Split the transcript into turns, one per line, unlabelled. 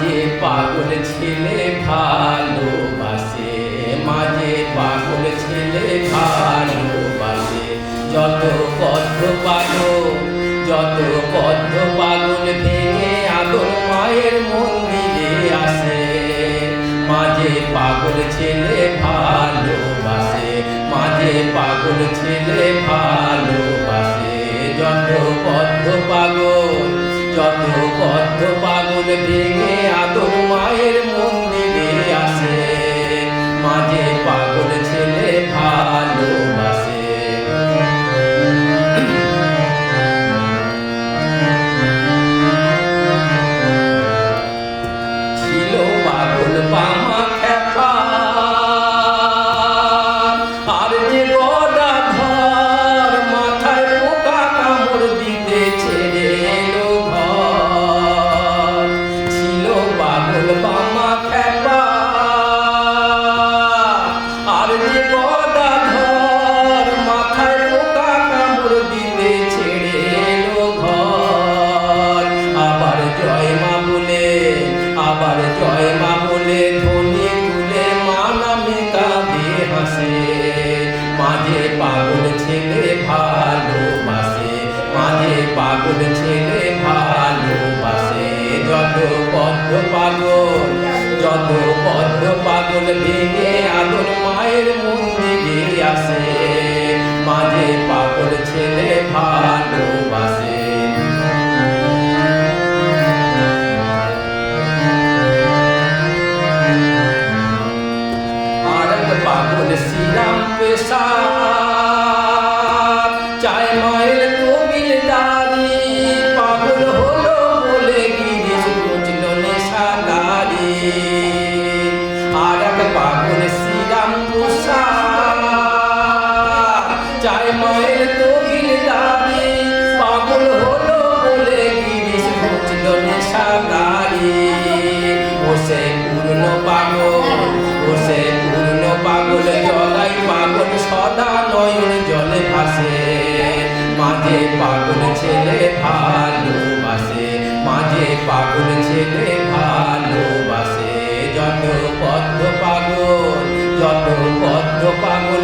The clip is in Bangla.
মাঝে পাগল ছেলে ভালোবাসে, মাঝে পাগল ছেলে ভালোবাসে। যত পথ পাগল, যত পথ পাগল ভেঙে আদর মায়ের মন্দিরে আসে। মাঝে পাগল ছেলে ভালোবাসে, মাঝে পাগল ছেলে ভালোবাসে। যত পথ পাগল, যত পথ পাগল ভেঙে আদর মায়ের মন্দিরে আসে। মাঝে পাগল ছেলে ভালোবাসে। ছিল পাগল পামা খেপা, আর যে গদাধর মাথায় পোকা কামড় দিতে ছেড়ে এলো ঘর। ছিল পাগল পামা খেপা, আর যে গদাধর মাথায় পোকা কামড় দিতে ছেড়ে এলো ঘর। আবার জয় মা বলে, আবার জয় মা বলে ধ্বনি তুলে মা নামে কাঁদে হাসে। মাঝে পাগল ছেলে ভালোবাসে, মাঝে পাগল ছেলে ভালোবাসে। যত পদ্ম পাগল, যত পদ্ম পাগল ভেঙে আদর মায়ের মন্দিরে আসে। মাঝে পাগল ছেলে ভালোবাসে। পাগল শ্রীরাম পেশা, চায় মায়ের কবিলদারি। পাগল হলো বলে গিরিশ বুঝল নেশাদারি। আর এক পাগল শ্রীরাম পেশা, চায় মায়ের কবিলদারি। পাগল হলো বলে গিরিশ বুঝল নেশাদারি। ওসে পূর্ণ পাগল, ওসে পূর্ণ পাগল জগাই পাগল সদা নয়ন জলে ভাসে। মাঝে পাগল ছেলে ভালোবাসে, মাঝে পাগল ছেলে ভালোবাসে। যত পদ্ম পাগল, যত পদ্ম পাগল